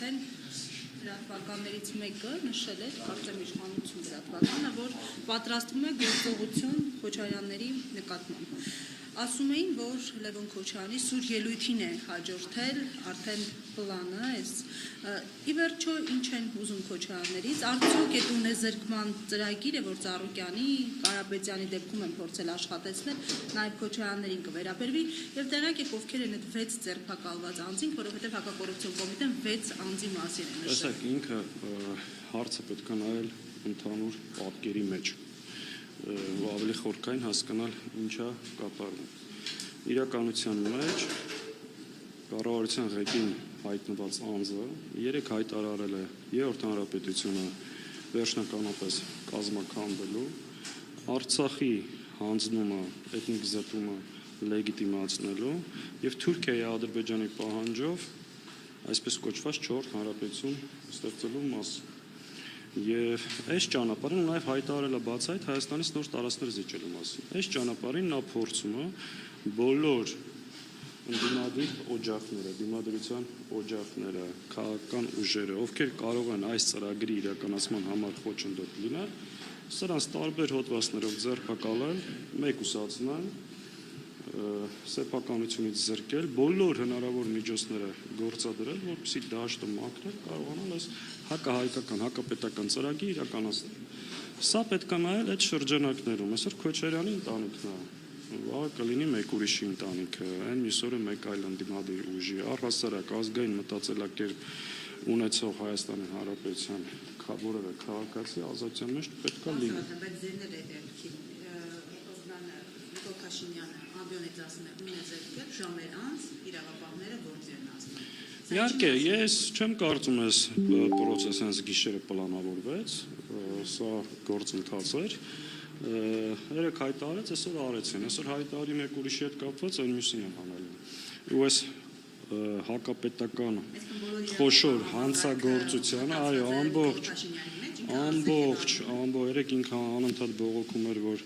արդեն լրատվականներից մեկը նշել էր, կարծեմ իշխանություն լրատվականը, որ պատրաստվում է գործողություն Քոչարյանների նկատմամբ։ Ասում էին, որ Լևոն Քոչարյանի սուր ելույթին է հաջորդել արդեն պլանը, ի վերջո ինչ են ուզում Քոչարյաններից, արդյոք այդ ունեզրկման ծրագիրը, որ Ծառուկյանի, Կարապետյանի դեպքում են փորձել աշխատեցնել, նաև Քոչարյաններին կվերաբերվի, եւ տեղյակ եք ովքեր են այդ 6 ձերբակալված անձինք, որովհետեւ հակակոռուպցիոն կոմիտեն 6 անձի մասին է նշել։ Տեսեք, ինքը հարցը պետք է նայել ընդհանուր պատկերի մեջ, ու ավելի խորքային հասկանալ ինչա կատարվում։ Իրականության մեջ կառավարության ղեկին հայտնված անձը 3 հայտարարել է Երրորդ հանրապետությունը վերջնականապես կազմաքանդելու, Արցախի հանձնումը, էթնիկ զտումը լեգիտիմացնելու եւ Թուրքիայի Ադրբեջանի պահանջով այսպես կոչված 4 հանրապետություն ստեղծելու մասին։ Եվ այս ճանապարհին նաև հայտարարել է բացահայտ Հայաստանից նոր տարածքներ զիջելու մասին։ Այս ճանապարհին նա փորձում է բոլոր ընդդիմադիր օջախները, դիմադրության օջախները, քաղաքական ուժերը, ովքեր կարող են այս ծրագրի իրականացման համար խոչընդոտ լինել, սրանց տարբեր հոդվածներով ձերբակալել, մեկուսացնել, սեփականությունից զրկել, բոլոր հնարավոր միջոցները գործադրել, որպեսզի դաշտը մաքրել, կարողանալ այս հակահայկական, հակապետական ծրագիրը իրականացնել։ Սա պետք է նայել այդ շրջանակներում։ Այսօր Քոչարյանի ընտանիքն է, վաղը կլինի մեկ ուրիշի ընտանիքը, այն մյուս օրը մեկ այլ ընդդիմադիր ուժի, առհասարակ ազգային մտածելակերպ ունեցող Հայաստանի Հանրապետության որևէ քաղաքացի ազատության մեջ պետք է լինի։ Բայց ձերն էլ Փաշինյանը ամբիոնից ասում է ունեզրկել ժամեր անց իրավապահները գործի են ասում։ Իհարկե, ես չեմ կարծում այս պրոցեսը հենց գիշերը պլանավորվեց, սա գործընթաց էր։ Երեք հայտարարեց, այսօր արեցին, այսօր հայտարարի մեկ ուրիշի հետ կապված այն մյուսին են հանելու։ Ու այս հակապետական խոշոր հանցագործությանը, այո, ամբողջ երեք ինքը անընդհատ բողոքում էր, որ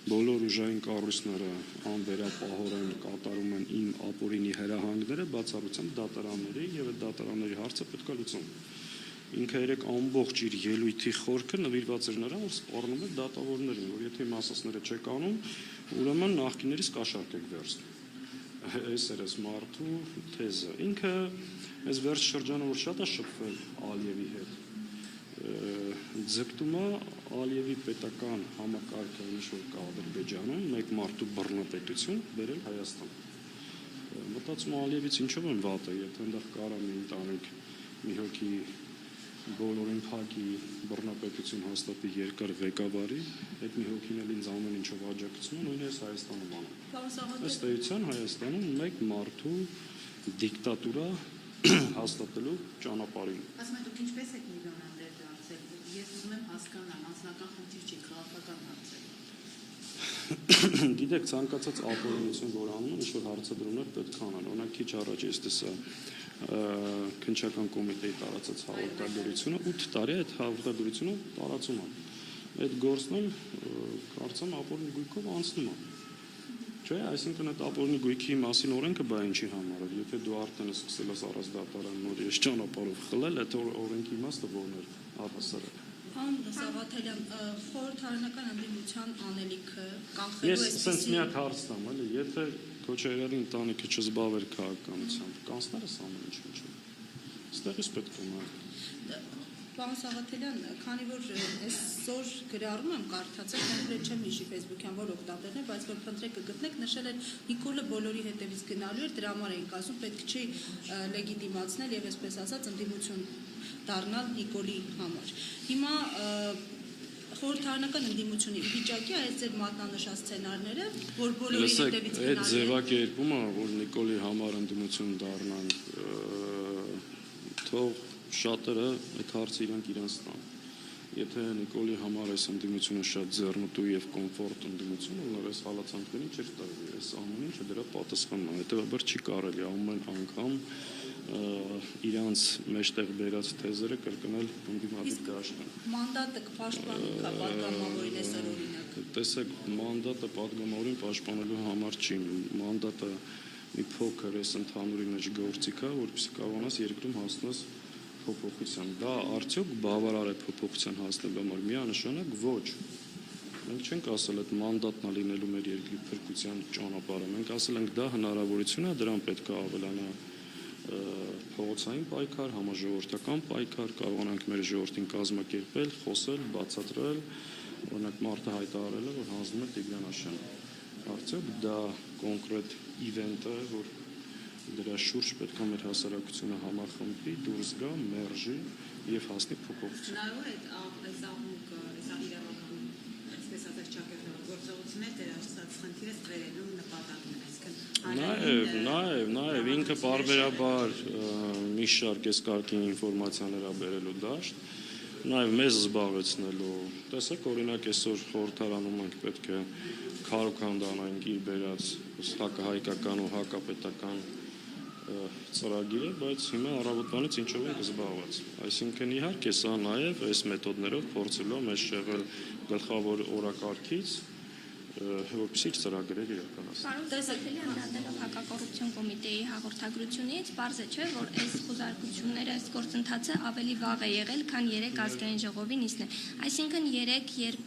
բոլոր ուժային կառույցները անվերապահորեն կատարում են իմ ապօրինի հրահանգները, բացառությամբ դատարանների եւ այդ դատարանների հարցը պետք է լուծում։ Ինքը երեք ամբողջ իր ելույթի խորքը նվիրված էր նրան, որ սպառնում է դատավորներին, որ եթե իմ ասածները չեք անում, ուրեմն նախկիներից կաշառք եք վերցնում։ Այս էր այս մարդու թեզը։ Ինքը այս վերջ շրջանը որ շատ է շփվել Ալիևի հետ, ձգտում է Ալիևի պետական համակարգը ինչ որ կա Ադրբեջանում, մեկ մարդու բռնապետություն բերել Հայաստան։ Մտածում Ալիևից ինչով են վատը, եթե այնտեղ կարա մի ընտանիք մի հոգի բոլորին փակի բռնապետություն հաստատի երկար ղեկավարի, այդ մի հոգին էլ ինձ ամեն ինչով աջակցում է, նույնպես Հայաստանում անում։ Ըստ էության Հայաստանում մեկ մարդու դիկտատուրա հաստատելու ճանապարհին։ Ասում եք դուք ինչպես եք միլիոնատեր դարձել։ Ես ուզում եմ հասկանալ, անձնական խնդիր չի, քաղաքական հարց է։ Գիտեք, ցանկացած ապօրինություն, որ անում են, ինչ-որ հարցադրումներ պետք է անեն։ Օրինակ քիչ առաջ ես տեսա քննչական կոմիտեի տարածած հաղորդագրությունը 8 տարի այդ հաղորդագրությունը տարածում է։ Այդ գործն էլ կարծեմ ապօրինի գույքով անցնում է։ Չէ, այսինքն այդ ապօրինի գույքի մասին օրենքը բա ինչի համար է։ Եթե դու արդեն սկսել ես առանց դատարան նոր ես ճանապարհով խլել, այդ օրենքի իմաստը ո՞րն է առհասարակ։ Պարոն Սաղաթելյան, խորհրդարանական ընդդիմության անելիքը կանխելու Ես ասենց մի հատ հարց տամ, էլի, եթե Քոչարյանի ընտանիքը չզբաղվեր քաղաքականությամբ, կանցներ ես ամեն ինչ։ Ստեղից պետք է նայել։ Պարոն Սաղաթելյան, քանի որ այսօր գրառում եմ կարդացել, կոնկրետ չեմ հիշի Facebook-յան որ օգտատերն է, բայց որ փնտրեք կգտնեք, նշել են Նիկոլը բոլորի հետևից գնալու էր, դրա համար էինք ասում, պետք չի լեգիտիմացնել եւ այսպես ասած ընդդիմություն դառնալ Նիկոլի համար։ Հիմա խորհրդարանական ընդդիմությունը վիճակի այս ձեր մատնանշած սցենարները, որ բոլորի հետևից գնալու են։ Այդ ձևակերպումը, որ Նիկոլի համար ընդդիմություն դառնան, թող շատերը այդ հարցը իրենց տան։ Եթե Նիկոլի համար այս ընդդիմությունը շատ ձեռնտու եւ կոմֆորտ ընդդիմություն է, նոր այս հալածանքներին չէր տրվի, այս ամեն ինչը դրա պատասխանն է, հետեւաբար չի կարելի ամեն անգամ իրանց մեջտեղ բերած թեզերը կրկնել ընդդիմադիր դաշտում։ Մանդատը կպաշտպանի պատգամավորին այսօր օրինակ։ Տեսեք, մանդատը պատգամավորին պաշտպանելու համար չի, մանդատը մի փոքր էս ընդհանուրի մեջ գործիք է, որպեսզի կարողանաս երկրում հասնես փոփոխության։ Դա արդյոք բավարար է փոփոխության հասնելու համար։ Միանշանակ ոչ։ Մենք չենք ասել այդ մանդատն է լինելու մեր երկրի փրկության ճանապարհը։ Մենք ասել ենք դա հնարավորություն է, դրան պետք է ավելանա փողոցային պայքար, համաժողովրդական պայքար, կարողանանք մեր ժողովրդին կազմակերպել, խոսել, բացատրել, օրինակ մարդը հայտարարել է, որ հանձնում է Տիգրան Աշյանը։ Արդյոք դա կոնկրետ իվենտ է, որ դրա շուրջ պետք է մեր հասարակությունը համախմբվի, դուրս գա, մերժի եւ հասնի փոփոխություն։ Նայում եք այս աղմուկը, այս իրավական, այսպես ասած ճակերտավոր գործողություններ դեր ասած խնդիրը ստվերելու նպատակն է, Նաեւ ինքը բարբերաբար մի շարք էս կարգի ինֆորմացիաներ ա բերելու դաշտ, նաեւ մեզ զբաղեցնելու։ Տեսեք, օրինակ այսօր խորհրդարանում մենք պետք է քարոքանդանանք իր բերած հակահայկական ու հակապետական ծրագիրը, բայց հիմա առավոտվանից ինչով ենք զբաղված։ Այսինքն իհարկե սա նաև այս մեթոդներով փորձելու մեզ շեղել գլխավոր օրակարգից, որպեսզի ծրագրեր իրականացնեն։ Պարոն Տեսակելի անդրադառնալով հակակոռուպցիոն կոմիտեի հաղորդագրությունից, պարզ է, չէ, որ այս խոզարկությունները, այս գործընթացը ավելի վաղ է եղել, քան 3 ազգային ժողովի նիստն է։ Այսինքն 3, երբ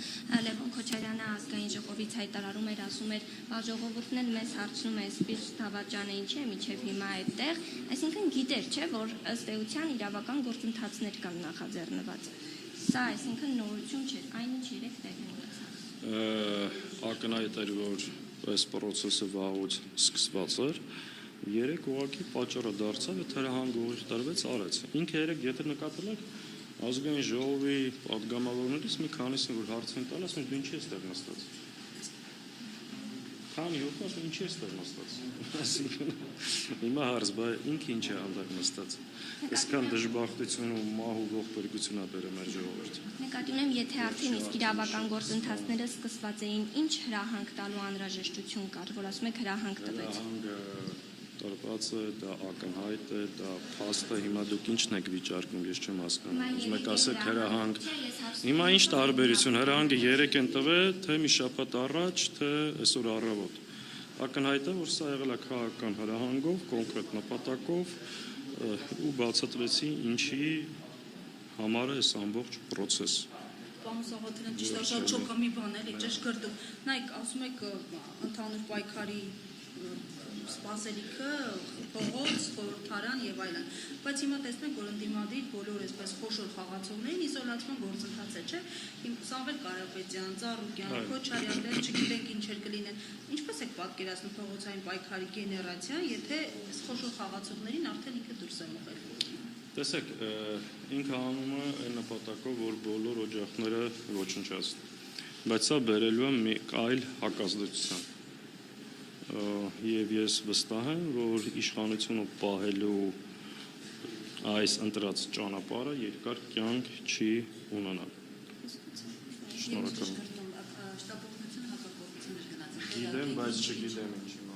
Լևոն Քոչարյանը ազգային ժողովից հայտարարում էր, ասում էր, ժողովուրդն էլ մեզ հարցնում է, այսպես դավաճանը ինչ է, միջև հիմա այդտեղ, այսինքն գիտեր, չէ, որ ըստ էության իրավական գործընթացներ կան նախաձեռնված։ Սա այսինքն նորություն չէր, այն ինչ 3 տեղի ունեցավ։ Ակնհայտ էր, որ այս process-ը վաղուց սկսված էր, 3 ուղղակի պատճառը դարձավ, այդ հրահանգը ուղիղ տրվեց, արեց։ Ինքը 3, եթե նկատել եք, ազգային ժողովի պատգամավորներից մի քանիսին որ հարց են տալիս, ասում են դու ինչի ես տեղ նստած։ Քանի հոգի ասում ինչի ես տեղ նստած։ Այսինքն հիմա հարց, բայ ինքը ինչ է անդակ նստած։ Այսքան դժբախտություն ու մահ ու ողբերգություն ա բերել մեր ժողովուրդը։ Նկատի ունեմ, եթե արդեն իսկ իրավական գործընթացները սկսված էին, ինչ հրահանգ տալու անհրաժեշտություն կար, որ ասում եք հրահանգ տվեց։ Հրահանգը տրված է, դա ակնհայտ է, դա փաստ է, հիմա դուք ինչն եք վիճարկում, ես չեմ հասկանում։ Ուզում եք ասեք հրահանգ։ Հիմա ինչ տարբերություն, հրահանգը 3 են տվել, թե մի շաբաթ առաջ, թե այսօր առավոտ։ Ակնհայտ է, որ սա եղել է քաղաքական հրահանգով, կոնկրետ նպատակով ու բացատրեցի ինչի համար է այս ամբողջ process։ Պարոն Սաղաթելյան, ճիշտ է, շատ շոկամի բան էլի, ճշգրտում։ Նայեք, ասում եք ընդհանուր պայքարի սպասելիքը, փողոց, խորհրդարան եւ այլն։ Բայց հիմա տեսնենք, որ ընդդիմադիր բոլոր այսպես խոշոր խաղացողներին իզոլացման գործընթաց է, չէ՞։ Սամվել Կարապետյան, Ծառուկյան, Քոչարյան, դեռ չգիտենք ինչեր կլինեն։ Ինչպես եք պատկերացնում փողոցային պայքարի գեներացիա, եթե այս խոշոր խաղացողներին արդեն ինքը դուրս է մղել։ Տեսեք, ինքը անում է այն նպատակով, որ բոլոր օջախները ոչնչացնի։ Բայց սա բերելու է մի այլ հակազդեցության։ Եվ ես վստահ եմ, որ իշխանությունը պահելու այս ընտրած ճանապարհը երկար կյանք չի ունենալ։ Շնորհակալ եմ։ շտապողությունը հակակոռուպցիոներ գնացել։ Գիտեմ, բայց չգիտեմ ինչ։